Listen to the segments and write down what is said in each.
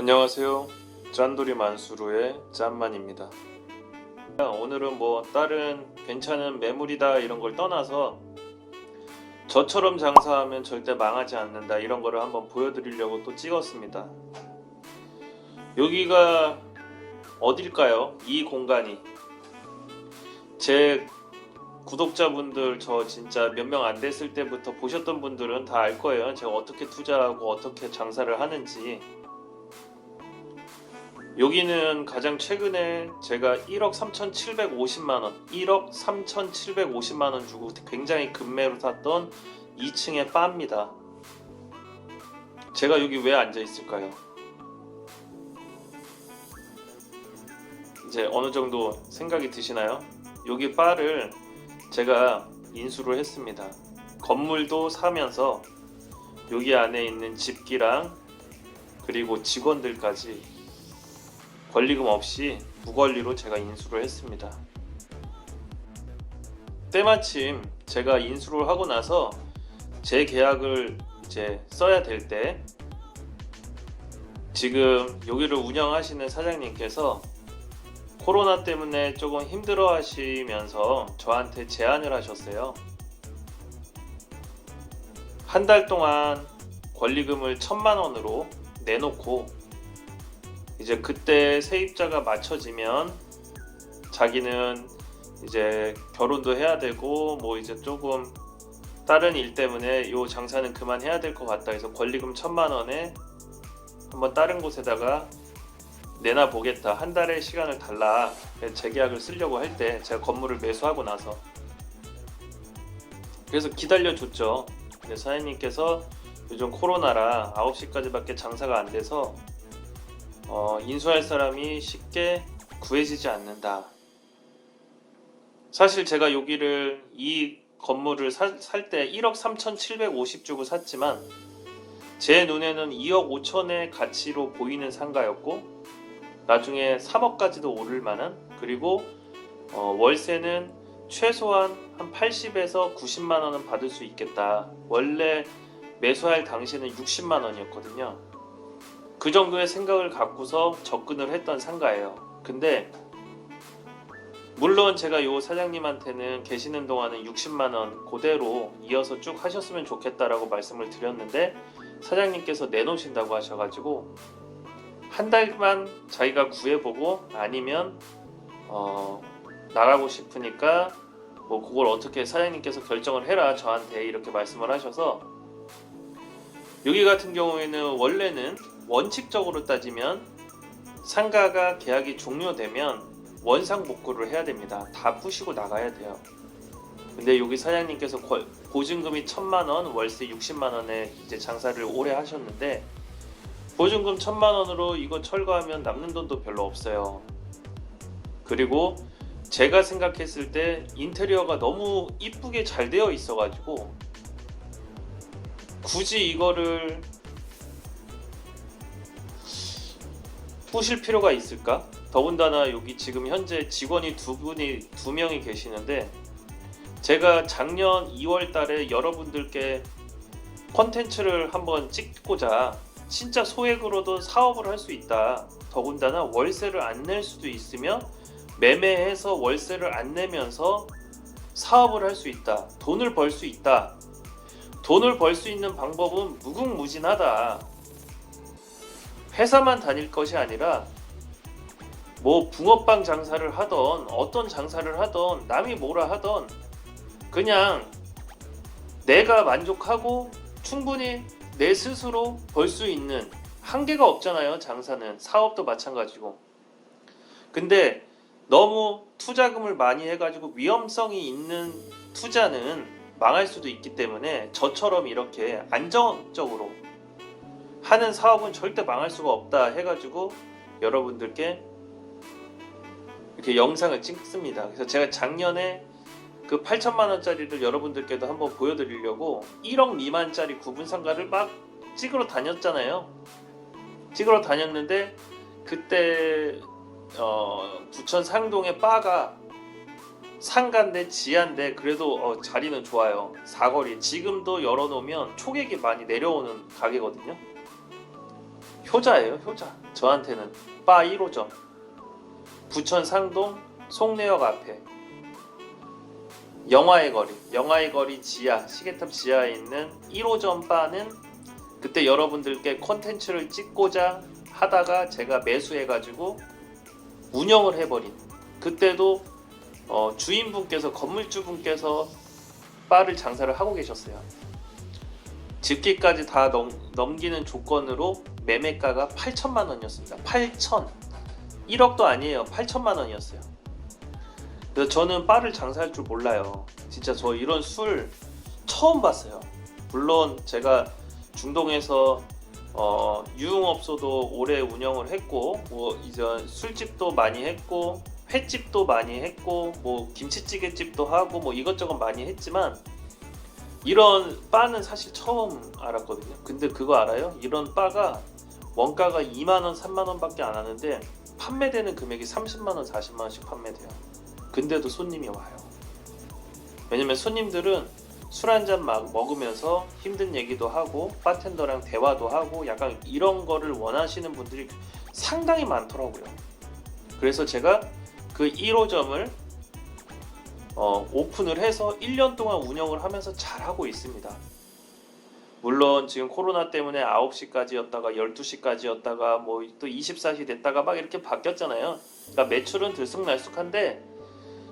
안녕하세요. 짠돌이 만수르의 짠만입니다. 오늘은 다른 괜찮은 매물이다 이런 걸 떠나서 저처럼 장사하면 절대 망하지 않는다 이런 거를 한번 보여드리려고 또 찍었습니다. 여기가 어딜까요? 이 공간이 제 구독자분들 저 진짜 몇 명 안 됐을 때부터 보셨던 분들은 다 알 거예요. 제가 어떻게 투자하고 어떻게 장사를 하는지. 여기는 가장 최근에 제가 1억 3,750만원 1억 3,750만원 주고 굉장히 급매로 샀던 2층의 바입니다. 제가 여기 왜 앉아 있을까요? 이제 어느 정도 생각이 드시나요? 여기 바를 제가 인수를 했습니다. 건물도 사면서 여기 안에 있는 집기랑 그리고 직원들까지 권리금 없이 무권리로 제가 인수를 했습니다. 때마침 제가 인수를 하고 나서 제 계약을 이제 써야 될 때 지금 여기를 운영하시는 사장님께서 코로나 때문에 조금 힘들어 하시면서 저한테 제안을 하셨어요. 한 달 동안 권리금을 1,000만원으로 내놓고 이제 그때 세입자가 맞춰지면 자기는 이제 결혼도 해야 되고 이제 조금 다른 일 때문에 요 장사는 그만해야 될 것 같다 해서 권리금 1,000만원에 한번 다른 곳에다가 내놔 보겠다. 한 달의 시간을 달라. 재계약을 쓰려고 할 때 제가 건물을 매수하고 나서 그래서 기다려 줬죠. 근데 사장님께서 요즘 코로나라 9시까지밖에 장사가 안 돼서 인수할 사람이 쉽게 구해지지 않는다. 사실 제가 여기를 이 건물을 살 때 1억 3,750 주고 샀지만 제 눈에는 2억 5천의 가치로 보이는 상가였고 나중에 3억까지도 오를 만한 그리고 월세는 최소한 한 80에서 90만 원은 받을 수 있겠다. 원래 매수할 당시에는 60만 원이었거든요. 그 정도의 생각을 갖고서 접근을 했던 상가예요. 근데 물론 제가 요 사장님한테는 계시는 동안은 60만원 그대로 이어서 쭉 하셨으면 좋겠다라고 말씀을 드렸는데 사장님께서 내놓으신다고 하셔가지고 한 달만 자기가 구해보고 아니면 나가고 싶으니까 그걸 어떻게 사장님께서 결정을 해라 저한테 이렇게 말씀을 하셔서 여기 같은 경우에는 원래는 원칙적으로 따지면 상가가 계약이 종료되면 원상복구를 해야 됩니다. 다 부시고 나가야 돼요. 근데 여기 사장님께서 보증금이 1,000만원, 월세 60만원에 이제 장사를 오래 하셨는데 보증금 1,000만원으로 이거 철거하면 남는 돈도 별로 없어요. 그리고 제가 생각했을 때 인테리어가 너무 이쁘게 잘 되어 있어가지고 굳이 이거를 부실 필요가 있을까? 더군다나 여기 지금 현재 직원이 두 명이 계시는데 제가 작년 2월 달에 여러분들께 컨텐츠를 한번 찍고자 진짜 소액으로도 사업을 할 수 있다. 더군다나 월세를 안 낼 수도 있으며 매매해서 월세를 안 내면서 사업을 할 수 있다. 돈을 벌 수 있다. 돈을 벌 수 있는 방법은 무궁무진하다. 회사만 다닐 것이 아니라 붕어빵 장사를 하던 어떤 장사를 하던 남이 뭐라 하던 그냥 내가 만족하고 충분히 내 스스로 벌 수 있는 한계가 없잖아요. 장사는 사업도 마찬가지고. 근데 너무 투자금을 많이 해가지고 위험성이 있는 투자는 망할 수도 있기 때문에 저처럼 이렇게 안정적으로 하는 사업은 절대 망할 수가 없다 해가지고 여러분들께 이렇게 영상을 찍습니다. 그래서 제가 작년에 그 8천만원짜리를 여러분들께도 한번 보여드리려고 1억 미만짜리 구분상가를 막 찍으러 다녔잖아요. 찍으러 다녔는데 그때 부천 상동의 바가 상가인데 지하인데 그래도 자리는 좋아요. 사거리 지금도 열어놓으면 초객이 많이 내려오는 가게거든요. 효자예요, 효자. 저한테는 바 1호점, 부천 상동 송내역 앞에 영화의 거리 지하, 시계탑 지하에 있는 1호점 바는 그때 여러분들께 콘텐츠를 찍고자 하다가 제가 매수해가지고 운영을 해버린, 그때도 주인분께서, 건물주분께서 바를 장사를 하고 계셨어요. 집기까지 다 넘기는 조건으로 매매가가 8천만 원이었습니다. 8천, 1억도 아니에요. 8천만 원이었어요. 그래서 저는 바를 장사할 줄 몰라요. 진짜 저 이런 술 처음 봤어요. 물론 제가 중동에서 유흥업소도 오래 운영을 했고, 뭐 이제 술집도 많이 했고, 횟집도 많이 했고, 뭐 김치찌개집도 하고, 뭐 이것저것 많이 했지만 이런 바는 사실 처음 알았거든요. 근데 그거 알아요? 이런 바가 원가가 2만원, 3만원 밖에 안 하는데 판매되는 금액이 30만원, 40만원씩 판매돼요. 근데도 손님이 와요. 왜냐면 손님들은 술 한잔 먹으면서 힘든 얘기도 하고 바텐더랑 대화도 하고 약간 이런 거를 원하시는 분들이 상당히 많더라고요. 그래서 제가 그 1호점을 오픈을 해서 1년 동안 운영을 하면서 잘하고 있습니다. 물론 지금 코로나 때문에 9시까지였다가 12시까지였다가 뭐 또 24시 됐다가 막 이렇게 바뀌었잖아요. 그러니까 매출은 들쑥날쑥한데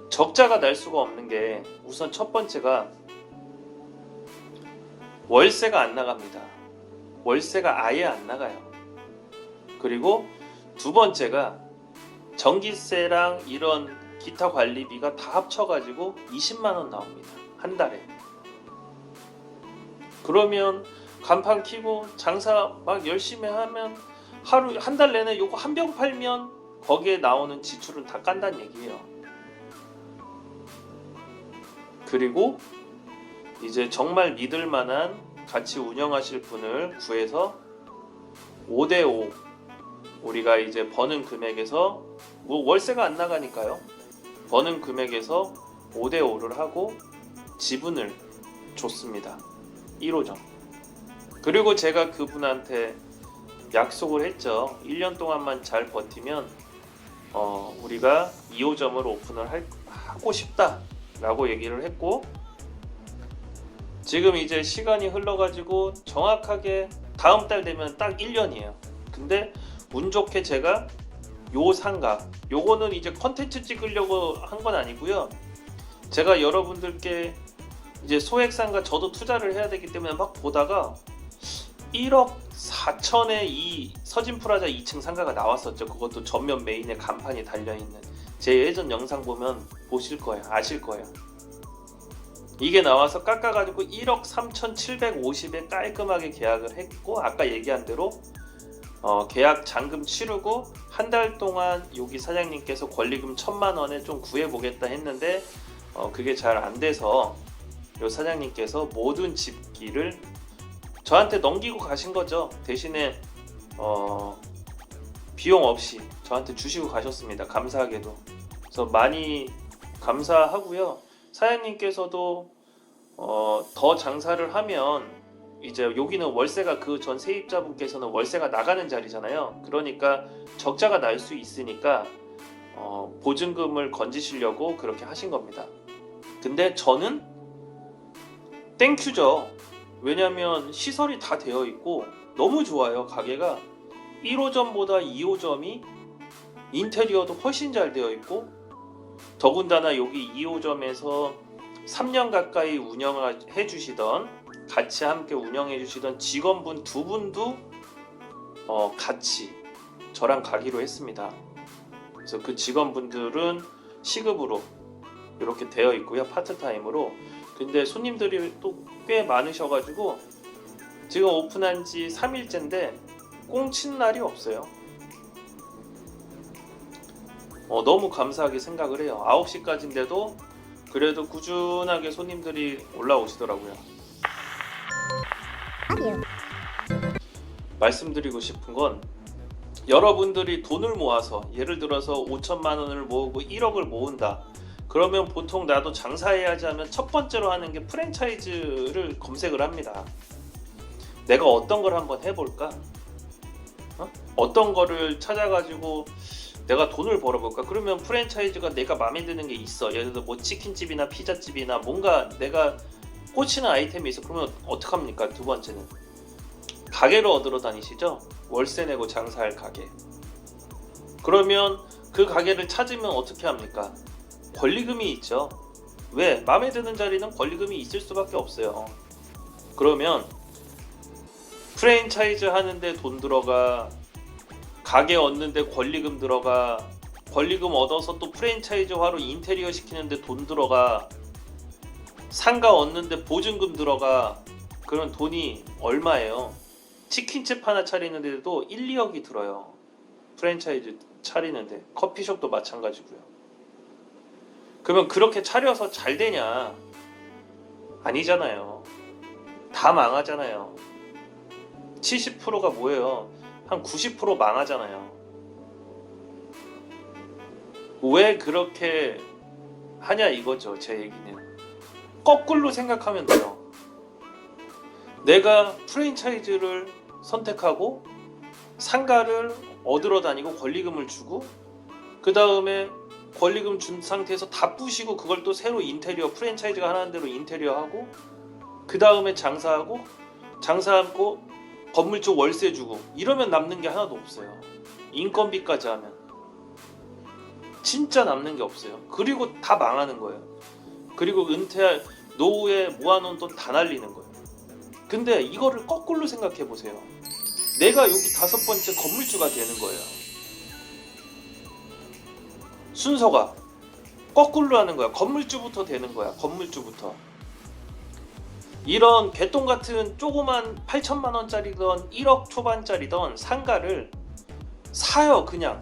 적자가 날 수가 없는 게, 우선 첫 번째가 월세가 안 나갑니다. 월세가 아예 안 나가요. 그리고 두 번째가 전기세랑 이런 기타 관리비가 다 합쳐가지고 20만 원 나옵니다. 한 달에. 그러면 간판 키고 장사 막 열심히 하면 하루 한 달 내내 요거 한 병 팔면 거기에 나오는 지출은 다 깐다는 얘기예요. 그리고 이제 정말 믿을 만한 같이 운영하실 분을 구해서 5대5, 우리가 이제 버는 금액에서, 뭐 월세가 안 나가니까요, 버는 금액에서 5대5를 하고 지분을 줬습니다. 1호점. 그리고 제가 그분한테 약속을 했죠. 1년 동안만 잘 버티면 우리가 2호점을 오픈을 하고 싶다 라고 얘기를 했고, 지금 이제 시간이 흘러가지고 정확하게 다음 달 되면 딱 1년이에요. 근데 운 좋게 제가 요 상가, 요거는 이제 컨텐츠 찍으려고 한 건 아니고요. 제가 여러분들께 이제 소액 상가, 저도 투자를 해야 되기 때문에 막 보다가 1억 4천에 이 서진프라자 2층 상가가 나왔었죠. 그것도 전면 메인에 간판이 달려있는. 제 예전 영상 보면 보실 거예요. 아실 거예요. 이게 나와서 깎아가지고 1억 3,750에 깔끔하게 계약을 했고, 아까 얘기한 대로 계약 잔금 치르고 한 달 동안 여기 사장님께서 권리금 1,000만 원에 좀 구해보겠다 했는데 그게 잘 안 돼서 요 사장님께서 모든 집기를 저한테 넘기고 가신 거죠. 대신에 비용 없이 저한테 주시고 가셨습니다. 감사하게도. 그래서 많이 감사하고요. 사장님께서도 더 장사를 하면, 이제 여기는 월세가, 그 전 세입자분께서는 월세가 나가는 자리잖아요. 그러니까 적자가 날 수 있으니까 보증금을 건지시려고 그렇게 하신 겁니다. 근데 저는 땡큐죠. 왜냐면 시설이 다 되어 있고 너무 좋아요. 가게가 1호점보다 2호점이 인테리어도 훨씬 잘 되어 있고, 더군다나 여기 2호점에서 3년 가까이 운영해 주시던, 같이 함께 운영해 주시던 직원분 두 분도 같이 저랑 가기로 했습니다. 그래서 그 직원분들은 시급으로 이렇게 되어 있고요, 파트타임으로. 근데 손님들이 또 꽤 많으셔가지고 지금 오픈한 지 3일째인데 꽁친 날이 없어요. 너무 감사하게 생각을 해요. 9시까지인데도 그래도 꾸준하게 손님들이 올라오시더라고요. 말씀드리고 싶은 건, 여러분들이 돈을 모아서, 예를 들어서 5천만 원을 모으고 1억을 모은다. 그러면 보통 나도 장사해야지 하면 첫 번째로 하는 게 프랜차이즈를 검색을 합니다. 내가 어떤 걸 한번 해볼까? 어떤 거를 찾아가지고 내가 돈을 벌어볼까? 그러면 프랜차이즈가 내가 마음에 드는 게 있어. 예를 들어 뭐 치킨집이나 피자집이나 뭔가 내가 꽂히는 아이템이 있어. 그러면 어떡합니까? 두 번째는 가게를 얻으러 다니시죠? 월세 내고 장사할 가게. 그러면 그 가게를 찾으면 어떻게 합니까? 권리금이 있죠. 왜? 마음에 드는 자리는 권리금이 있을 수밖에 없어요. 그러면 프랜차이즈 하는데 돈 들어가, 가게 얻는데 권리금 들어가, 권리금 얻어서 또 프랜차이즈화로 인테리어 시키는데 돈 들어가, 상가 얻는데 보증금 들어가. 그런 돈이 얼마예요? 치킨집 하나 차리는데도 1, 2억이 들어요. 프랜차이즈 차리는데. 커피숍도 마찬가지고요. 그러면 그렇게 차려서 잘 되냐? 아니잖아요. 다 망하잖아요. 70%가 뭐예요? 한 90% 망하잖아요. 왜 그렇게 하냐 이거죠. 제 얘기는. 거꾸로 생각하면 돼요. 내가 프랜차이즈를 선택하고 상가를 얻으러 다니고 권리금을 주고, 그 다음에 권리금 준 상태에서 다 부시고 그걸 또 새로 인테리어, 프랜차이즈가 하라는 대로 인테리어 하고, 그 다음에 장사하고 건물주 월세 주고, 이러면 남는 게 하나도 없어요. 인건비까지 하면 진짜 남는 게 없어요. 그리고 다 망하는 거예요. 그리고 노후에 모아놓은 돈 다 날리는 거예요. 근데 이거를 거꾸로 생각해 보세요. 내가 여기 5번째 건물주가 되는 거예요. 순서가 거꾸로 하는 거야. 건물주부터 되는 거야. 건물주부터. 이런 개똥 같은 조그만 8천만 원짜리던 1억 초반짜리던 상가를 사요. 그냥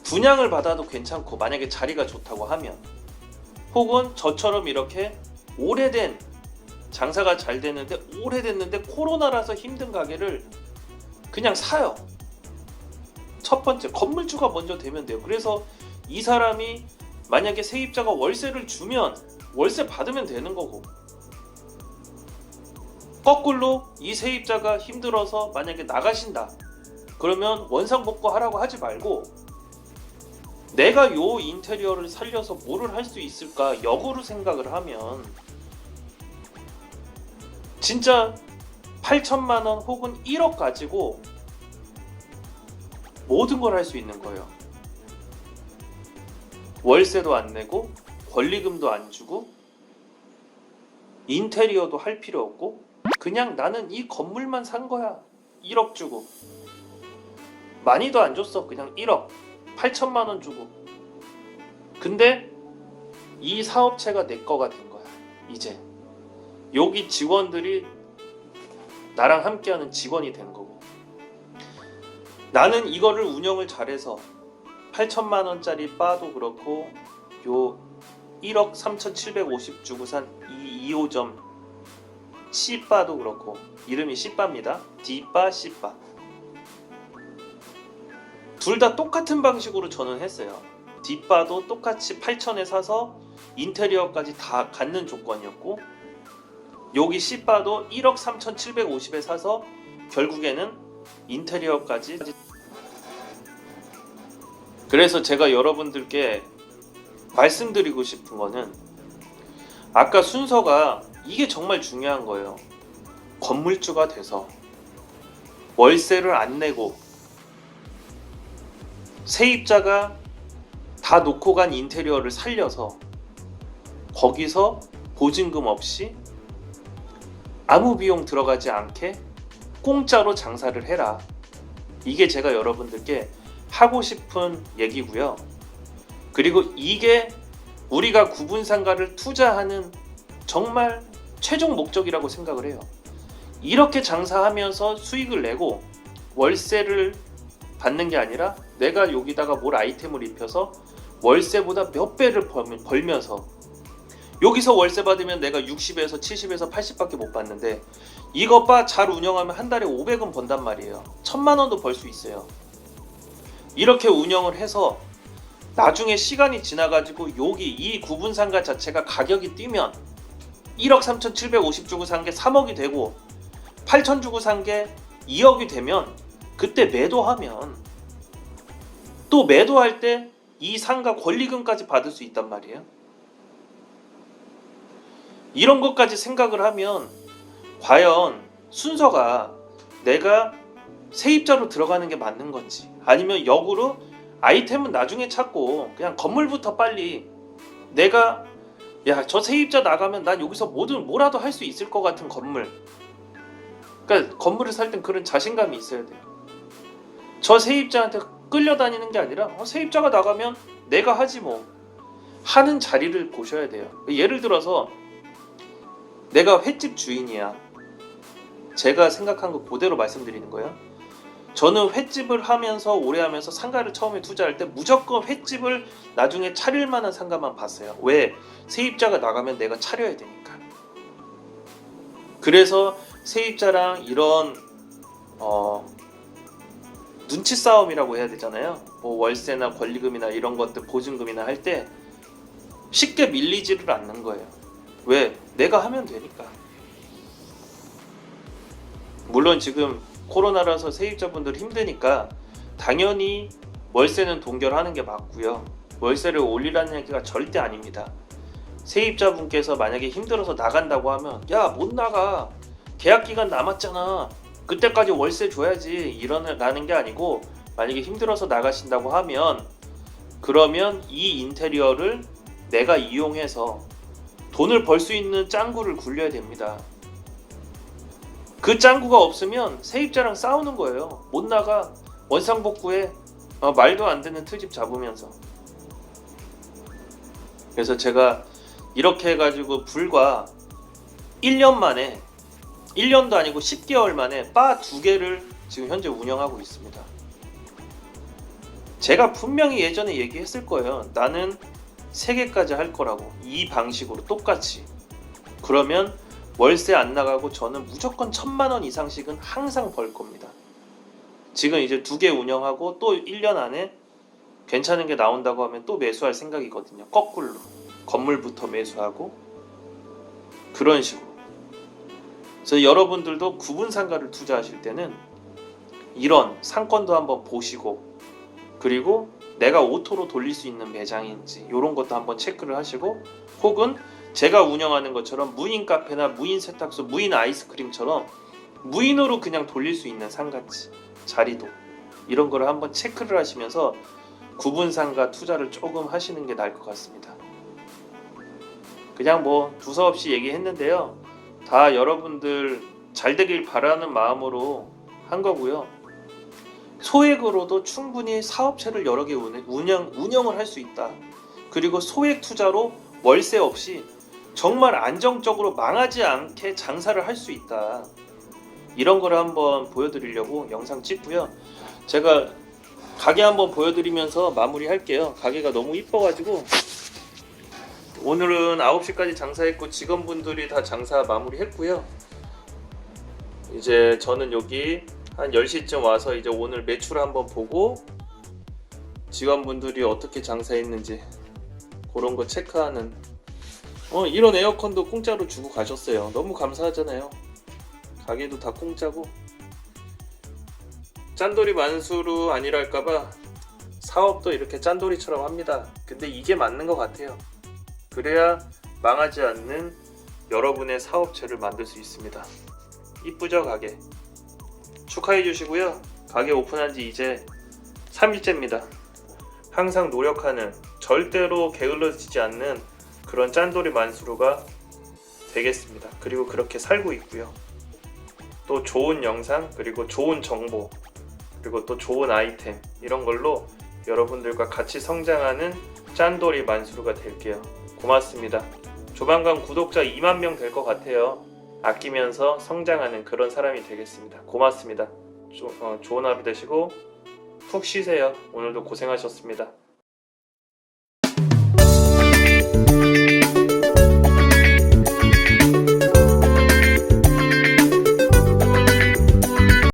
분양을 받아도 괜찮고, 만약에 자리가 좋다고 하면, 혹은 저처럼 이렇게 오래된, 장사가 잘 되는데 오래됐는데 코로나라서 힘든 가게를 그냥 사요. 첫 번째 건물주가 먼저 되면 돼요. 그래서 이 사람이 만약에 세입자가 월세를 주면 월세 받으면 되는 거고, 거꾸로 이 세입자가 힘들어서 만약에 나가신다 그러면 원상복구 하라고 하지 말고, 내가 요 인테리어를 살려서 뭐를 할 수 있을까 역으로 생각을 하면 진짜 8천만 원 혹은 1억 가지고 모든 걸 할 수 있는 거예요. 월세도 안 내고 권리금도 안 주고 인테리어도 할 필요 없고, 그냥 나는 이 건물만 산 거야. 1억 주고. 많이도 안 줬어. 그냥 1억 8천만 원 주고. 근데 이 사업체가 내 거가 된 거야. 이제 여기 직원들이 나랑 함께하는 직원이 된 거고, 나는 이거를 운영을 잘해서 8천만 원짜리 바도 그렇고 요 1억 3,750 주고 산 이 2호점 C바도 그렇고, 이름이 C바입니다. D바, C바. 둘 다 똑같은 방식으로 저는 했어요. D바도 똑같이 8천에 사서 인테리어까지 다 갖는 조건이었고, 여기 C바도 1억 3,750에 사서 결국에는 인테리어까지. 그래서 제가 여러분들께 말씀드리고 싶은 거는, 아까 순서가 이게 정말 중요한 거예요. 건물주가 돼서 월세를 안 내고 세입자가 다 놓고 간 인테리어를 살려서 거기서 보증금 없이 아무 비용 들어가지 않게 공짜로 장사를 해라. 이게 제가 여러분들께 하고 싶은 얘기고요. 그리고 이게 우리가 구분상가를 투자하는 정말 최종 목적이라고 생각을 해요. 이렇게 장사하면서 수익을 내고 월세를 받는 게 아니라 내가 여기다가 뭘 아이템을 입혀서 월세보다 몇 배를 벌면서, 여기서 월세 받으면 내가 60에서 70에서 80밖에 못 받는데 이거 바 잘 운영하면 한 달에 500은 번단 말이에요. 1,000만 원도 벌 수 있어요. 이렇게 운영을 해서 나중에 시간이 지나가지고 여기 이 구분상가 자체가 가격이 뛰면 1억 3,750 주고 산 게 3억이 되고, 8천 주고 산 게 2억이 되면 그때 매도하면 또 매도할 때 이 상가 권리금까지 받을 수 있단 말이에요. 이런 것까지 생각을 하면 과연 순서가 내가 세입자로 들어가는 게 맞는 건지, 아니면 역으로 아이템은 나중에 찾고 그냥 건물부터 빨리 내가 저 세입자 나가면 난 여기서 뭐라도 할 수 있을 것 같은 건물, 그러니까 건물을 살 땐 그런 자신감이 있어야 돼요. 저 세입자한테 끌려다니는 게 아니라 세입자가 나가면 내가 하지 뭐 하는 자리를 보셔야 돼요. 예를 들어서 내가 횟집 주인이야. 제가 생각한 거 그대로 말씀드리는 거예요. 저는 횟집을 하면서 오래 하면서 상가를 처음에 투자할 때 무조건 횟집을 나중에 차릴 만한 상가만 봤어요. 왜? 세입자가 나가면 내가 차려야 되니까. 그래서 세입자랑 이런 눈치 싸움이라고 해야 되잖아요. 뭐 월세나 권리금이나 이런 것들, 보증금이나 할 때 쉽게 밀리지를 않는 거예요. 왜? 내가 하면 되니까. 물론 지금 코로나라서 세입자분들 힘드니까 당연히 월세는 동결하는 게 맞고요. 월세를 올리라는 얘기가 절대 아닙니다. 세입자분께서 만약에 힘들어서 나간다고 하면 못 나가, 계약 기간 남았잖아, 그때까지 월세 줘야지, 이러라는 게 아니고, 만약에 힘들어서 나가신다고 하면 그러면 이 인테리어를 내가 이용해서 돈을 벌 수 있는 짱구를 굴려야 됩니다. 그 짱구가 없으면 세입자랑 싸우는 거예요. 못 나가, 원상복구해, 말도 안 되는 트집 잡으면서. 그래서 제가 이렇게 해가지고 불과 1년 만에, 1년도 아니고 10개월 만에 바 2개를 지금 현재 운영하고 있습니다. 제가 분명히 예전에 얘기했을 거예요. 나는 3개까지 할 거라고, 이 방식으로 똑같이. 그러면 월세 안 나가고 저는 무조건 1,000만 원 이상씩은 항상 벌 겁니다. 지금 이제 2개 운영하고 또 1년 안에 괜찮은 게 나온다고 하면 또 매수할 생각이거든요. 거꾸로 건물부터 매수하고 그런 식으로. 그래서 여러분들도 구분 상가를 투자하실 때는 이런 상권도 한번 보시고, 그리고 내가 오토로 돌릴 수 있는 매장인지 이런 것도 한번 체크를 하시고, 혹은 제가 운영하는 것처럼 무인 카페나 무인 세탁소, 무인 아이스크림처럼 무인으로 그냥 돌릴 수 있는 상가지, 자리도, 이런 거를 한번 체크를 하시면서 구분 상가 투자를 조금 하시는 게 나을 것 같습니다. 그냥 뭐 두서없이 얘기했는데요. 다 여러분들 잘 되길 바라는 마음으로 한 거고요. 소액으로도 충분히 사업체를 여러 개 운영을 할 수 있다. 그리고 소액 투자로 월세 없이 정말 안정적으로 망하지 않게 장사를 할 수 있다. 이런 거를 한번 보여드리려고 영상 찍고요. 제가 가게 한번 보여드리면서 마무리 할게요. 가게가 너무 이뻐가지고 오늘은 9시까지 장사했고 직원분들이 다 장사 마무리 했고요. 이제 저는 여기 한 10시쯤 와서 이제 오늘 매출 한번 보고 직원분들이 어떻게 장사했는지 그런 거 체크하는. 이런 에어컨도 공짜로 주고 가셨어요. 너무 감사하잖아요. 가게도 다 공짜고. 짠돌이 만수로 아니랄까봐 사업도 이렇게 짠돌이처럼 합니다. 근데 이게 맞는 것 같아요. 그래야 망하지 않는 여러분의 사업체를 만들 수 있습니다. 이쁘죠, 가게? 축하해 주시고요. 가게 오픈한 지 이제 3일째입니다. 항상 노력하는, 절대로 게을러지지 않는 그런 짠돌이 만수루가 되겠습니다. 그리고 그렇게 살고 있고요. 또 좋은 영상, 그리고 좋은 정보, 그리고 또 좋은 아이템, 이런 걸로 여러분들과 같이 성장하는 짠돌이 만수루가 될게요. 고맙습니다. 조만간 구독자 2만 명 될 것 같아요. 아끼면서 성장하는 그런 사람이 되겠습니다. 고맙습니다. 좋은 하루 되시고 푹 쉬세요. 오늘도 고생하셨습니다.